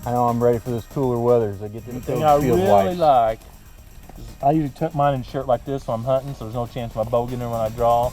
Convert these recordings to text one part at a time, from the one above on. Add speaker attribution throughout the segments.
Speaker 1: I know I'm ready for this cooler weather as I get
Speaker 2: The
Speaker 1: them
Speaker 2: thing I
Speaker 1: field
Speaker 2: really
Speaker 1: wipes.
Speaker 2: like is I usually tuck mine in a shirt like this when I'm hunting, so there's no chance of my bow getting in when I draw.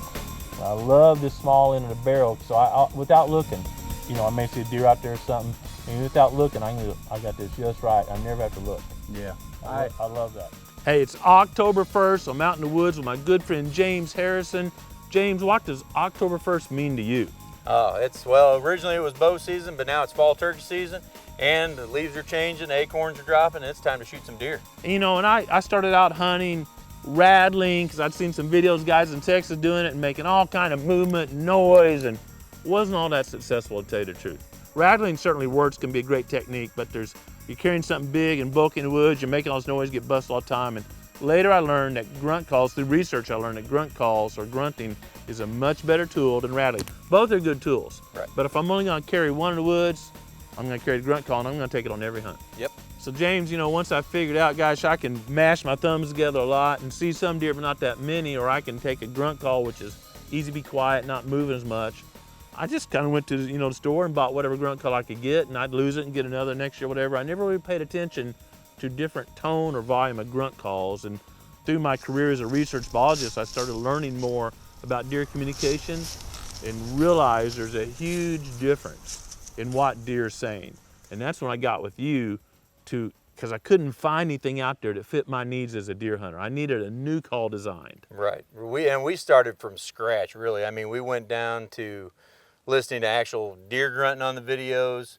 Speaker 2: And I love this small end of the barrel, so I without looking, you know, I may see a deer out there or something, and without looking, I got this just right. I never have to look.
Speaker 1: Yeah.
Speaker 2: I love that. Hey, it's October 1st. I'm out in the woods with my good friend James Harrison. James, what does October 1st mean to you?
Speaker 3: Well, originally it was bow season, but now it's fall turkey season, and the leaves are changing, the acorns are dropping, and it's time to shoot some deer.
Speaker 2: You know, and I started out hunting rattling because I'd seen some videos, guys in Texas doing it and making all kind of movement and noise, and wasn't all that successful, to tell you the truth. Rattling certainly works, can be a great technique, but you're carrying something big and bulky in the woods, you're making all this noise, get busted all the time. And later I learned that grunt calls, through research I learned that grunt calls or grunting is a much better tool than rattling. Both are good tools,
Speaker 3: right.
Speaker 2: But if I'm only gonna carry one in the woods, I'm gonna carry the grunt call and I'm gonna take it on every hunt.
Speaker 3: Yep.
Speaker 2: So James, you know, once I figured out, gosh, I can mash my thumbs together a lot and see some deer, but not that many, or I can take a grunt call, which is easy to be quiet, not moving as much. I just kind of went to, you know, the store and bought whatever grunt call I could get, and I'd lose it and get another next year, whatever. I never really paid attention to different tone or volume of grunt calls. And through my career as a research biologist, I started learning more about deer communication and realized there's a huge difference in what deer are saying. And that's when I got with you because I couldn't find anything out there that fit my needs as a deer hunter. I needed a new call designed.
Speaker 3: Right. We started from scratch, really. I mean, we went down to listening to actual deer grunting on the videos,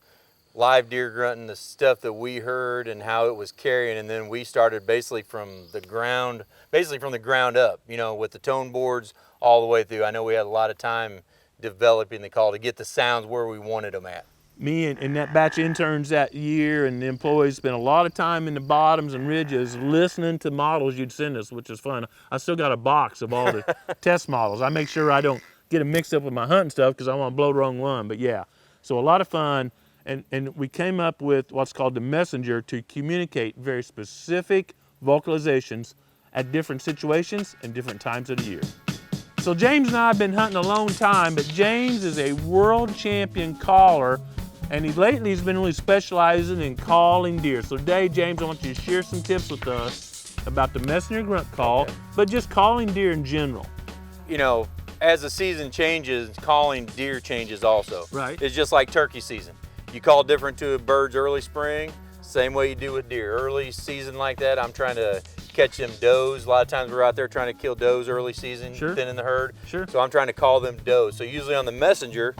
Speaker 3: live deer grunting, the stuff that we heard and how it was carrying, and then we started basically from the ground up, you know, with the tone boards all the way through. I know we had a lot of time developing the call to get the sounds where we wanted them at.
Speaker 2: Me and that batch of interns that year and the employees spent a lot of time in the bottoms and ridges listening to models you'd send us, which is fun. I still got a box of all the test models. I make sure I don't get them mixed up with my hunting stuff because I want to blow the wrong one, but yeah. So a lot of fun, and we came up with what's called the messenger to communicate very specific vocalizations at different situations and different times of the year. So James and I have been hunting a long time, but James is a world champion caller, and lately he's been really specializing in calling deer. So today, James, I want you to share some tips with us about the messenger grunt call, but just calling deer in general.
Speaker 3: You know, as the season changes, calling deer changes also.
Speaker 2: Right.
Speaker 3: It's just like turkey season. You call different to birds early spring, same way you do with deer. Early season like that, I'm trying to catch them does. A lot of times we're out there trying to kill does early season,
Speaker 2: sure.
Speaker 3: thinning the herd.
Speaker 2: Sure.
Speaker 3: So I'm trying to call them does. So usually on the messenger,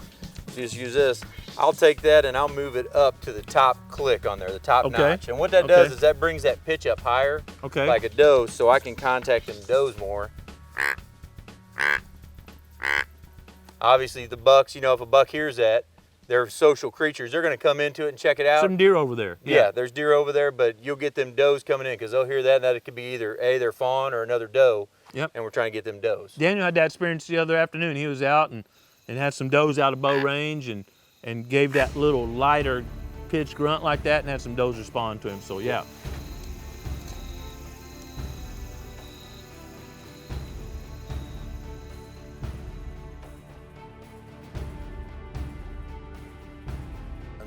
Speaker 3: just use this. I'll take that and I'll move it up to the top click on there, the top notch. And what that does is that brings that pitch up higher, like a doe, so I can contact them does more. Obviously the bucks, you know, if a buck hears that, they're social creatures. They're going to come into it and check it out.
Speaker 2: Some deer over there.
Speaker 3: Yeah, there's deer over there, but you'll get them does coming in because they'll hear that, and that it could be either their fawn or another doe.
Speaker 2: Yep.
Speaker 3: And we're trying to get them does.
Speaker 2: Daniel had that experience the other afternoon. He was out and had some does out of bow range and gave that little lighter pitch grunt like that and had some does respond to him. So yeah.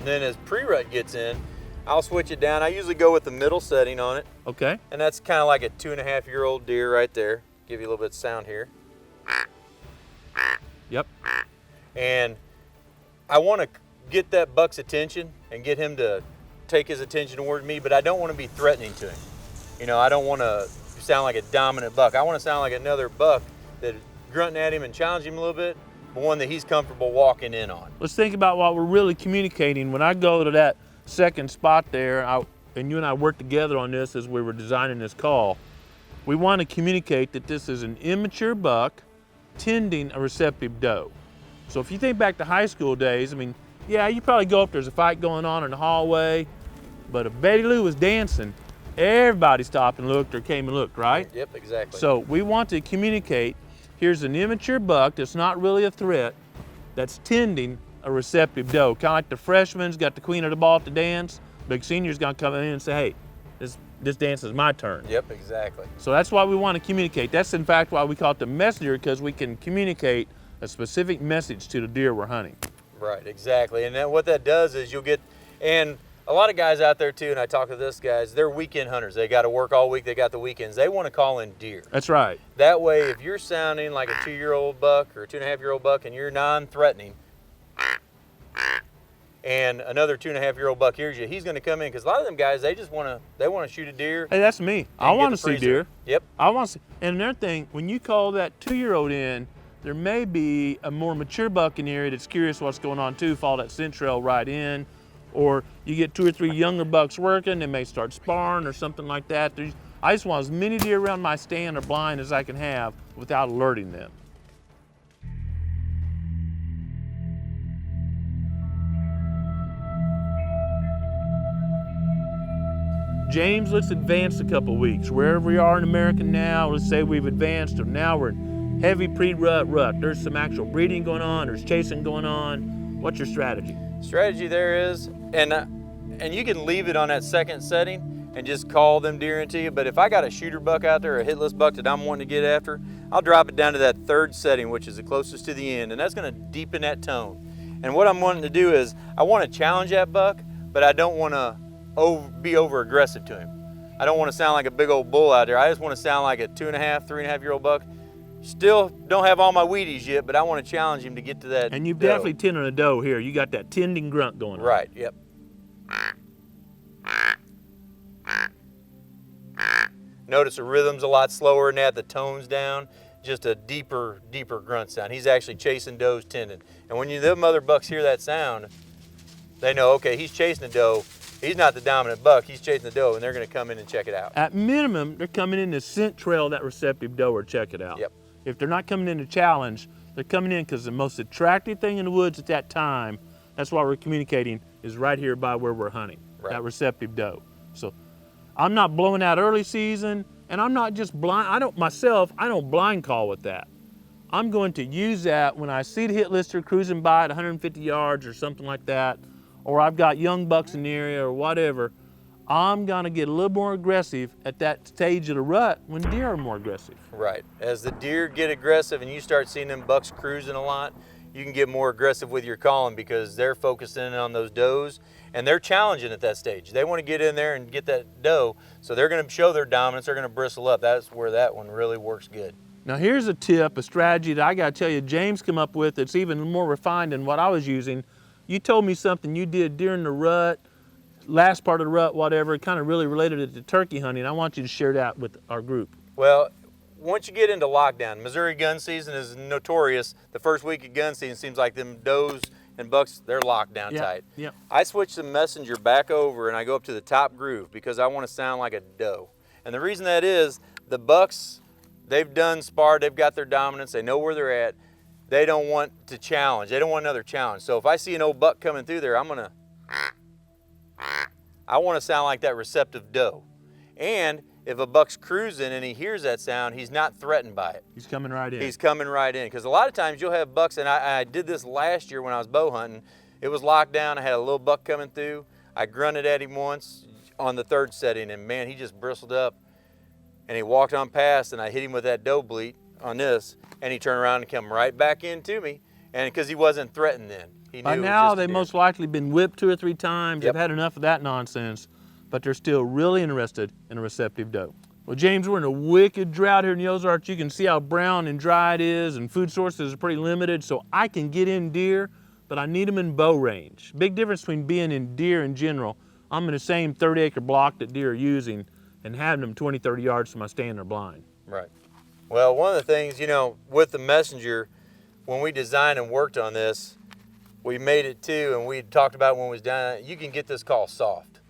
Speaker 3: Then as pre-rut gets in, I'll switch it down. I usually go with the middle setting on it.
Speaker 2: Okay.
Speaker 3: And that's kind of like a 2.5-year-old deer right there. Give you a little bit of sound here.
Speaker 2: Yep.
Speaker 3: And I want to get that buck's attention and get him to take his attention toward me, but I don't want to be threatening to him. You know, I don't want to sound like a dominant buck. I want to sound like another buck that grunting at him and challenging him a little bit, but one that he's comfortable walking in on.
Speaker 2: Let's think about what we're really communicating. When I go to that second spot there, and you and I worked together on this as we were designing this call, we want to communicate that this is an immature buck tending a receptive doe. So if you think back to high school days, I mean, yeah, you probably go up, there's a fight going on in the hallway, but if Betty Lou was dancing, everybody stopped and looked or came and looked, right?
Speaker 3: Yep, exactly.
Speaker 2: So we want to communicate, here's an immature buck that's not really a threat, that's tending a receptive doe. Kind of like the freshman's got the queen of the ball to dance, big senior's gonna come in and say, hey, this dance is my turn.
Speaker 3: Yep, exactly.
Speaker 2: So that's why we want to communicate. That's in fact why we call it the messenger, because we can communicate a specific message to the deer we're hunting.
Speaker 3: Right, exactly. And then what that does is you'll get, and A lot of guys out there too, and I talk to this guys, they're weekend hunters. They got to work all week, they got the weekends. They want to call in deer.
Speaker 2: That's right.
Speaker 3: That way, if you're sounding like a 2-year-old buck or a 2.5-year-old buck and you're non-threatening, and another 2.5-year-old buck hears you, he's going to come in, because a lot of them guys, they want to shoot a deer.
Speaker 2: Hey, that's me. I want to see deer.
Speaker 3: Yep.
Speaker 2: I want to see. And another thing, when you call that 2-year-old in, there may be a more mature buck in the area that's curious what's going on too, follow that scent trail right in. Or you get 2 or 3 younger bucks working, they may start sparring or something like that. I just want as many deer around my stand or blind as I can have without alerting them. James, let's advance a couple weeks. Wherever we are in America now, let's say we've advanced, or now we're in heavy pre-rut rut. There's some actual breeding going on, there's chasing going on. What's your strategy?
Speaker 3: Strategy there is, and you can leave it on that second setting and just call them deer into you, but if I got a shooter buck out there, a hitless buck that I'm wanting to get after, I'll drop it down to that third setting, which is the closest to the end, and that's gonna deepen that tone. And what I'm wanting to do is, I wanna challenge that buck, but I don't wanna be over aggressive to him. I don't wanna sound like a big old bull out there. I just wanna sound like a 2.5, 3.5-year-old buck. Still don't have all my Wheaties yet, but I want to challenge him to get to that.
Speaker 2: And you've
Speaker 3: doe.
Speaker 2: definitely tended a doe here. You got that tending grunt going on.
Speaker 3: Right, yep. Notice the rhythm's a lot slower than that, the tone's down, just a deeper grunt sound. He's actually chasing does tending. And when them other bucks hear that sound, they know, okay, he's chasing a doe. He's not the dominant buck, he's chasing the doe, and they're gonna come in and check it out.
Speaker 2: At minimum, they're coming in to scent trail that receptive doe or check it out.
Speaker 3: Yep.
Speaker 2: If they're not coming in to challenge, they're coming in because the most attractive thing in the woods at that time, that's why we're communicating, is right here by where we're hunting,
Speaker 3: Right.
Speaker 2: that receptive doe. So I'm not blowing out early season, and I'm not just blind, I don't blind call with that. I'm going to use that when I see the hit lister cruising by at 150 yards or something like that, or I've got young bucks in the area or whatever. I'm gonna get a little more aggressive at that stage of the rut when deer are more aggressive.
Speaker 3: Right. As the deer get aggressive and you start seeing them bucks cruising a lot, you can get more aggressive with your calling because they're focusing on those does and they're challenging at that stage. They want to get in there and get that doe, so they're going to show their dominance, they're going to bristle up. That's where that one really works good.
Speaker 2: Now here's a tip, a strategy that I gotta tell you James came up with that's even more refined than what I was using. You told me something you did during the rut, last part of the rut, whatever, it kind of really related it to turkey hunting. I want you to share that with our group.
Speaker 3: Well, once you get into lockdown, Missouri gun season is notorious. The first week of gun season seems like them does and bucks, they're locked down tight.
Speaker 2: Yep.
Speaker 3: I switch the messenger back over and I go up to the top groove because I want to sound like a doe. And the reason that is, the bucks, they've done sparred, they've got their dominance, they know where they're at. They don't want to challenge, they don't want another challenge. So if I see an old buck coming through there, I want to sound like that receptive doe. And if a buck's cruising and he hears that sound, he's not threatened by it.
Speaker 2: He's coming right in.
Speaker 3: He's coming right in. Because a lot of times you'll have bucks, and I did this last year when I was bow hunting. It was locked down, I had a little buck coming through. I grunted at him once on the third setting, and man, he just bristled up. And he walked on past, and I hit him with that doe bleat on this, and he turned around and come right back into me. And because he wasn't threatened then. He knew
Speaker 2: By
Speaker 3: it was
Speaker 2: now,
Speaker 3: just a
Speaker 2: they've
Speaker 3: deer.
Speaker 2: most likely been whipped 2 or 3 times.
Speaker 3: Yep.
Speaker 2: They've had enough of that nonsense, but they're still really interested in a receptive doe. Well, James, we're in a wicked drought here in the Ozarks. You can see how brown and dry it is, and food sources are pretty limited, so I can get in deer, but I need them in bow range. Big difference between being in deer in general. I'm in the same 30-acre block that deer are using and having them 20, 30 yards from my stand or blind.
Speaker 3: Right. Well, one of the things, you know, with the messenger, when we designed and worked on this, we made it too, and we talked about when we was down, you can get this call soft.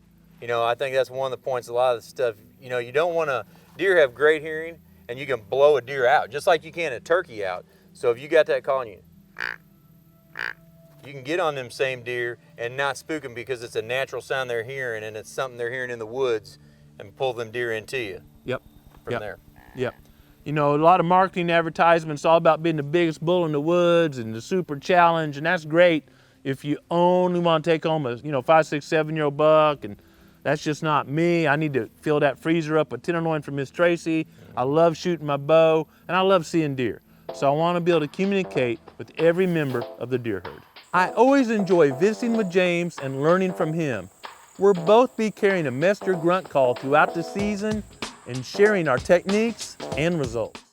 Speaker 3: You know, I think that's one of the points, a lot of the stuff, you know, you don't want to, deer have great hearing, and you can blow a deer out, just like you can a turkey out. So if you got that call on you, you can get on them same deer and not spook them because it's a natural sound they're hearing, and it's something they're hearing in the woods, and pull them deer into you
Speaker 2: Yep.
Speaker 3: from there.
Speaker 2: Yep. You know, a lot of marketing advertisements all about being the biggest bull in the woods and the super challenge, and that's great if you only want to take home a 5, 6, 7-year-old buck, and that's just not me. I need to fill that freezer up with tenderloin from Miss Tracy. I love shooting my bow, and I love seeing deer. So I want to be able to communicate with every member of the deer herd. I always enjoy visiting with James and learning from him. We'll both be carrying a messenger grunt call throughout the season and sharing our techniques and results.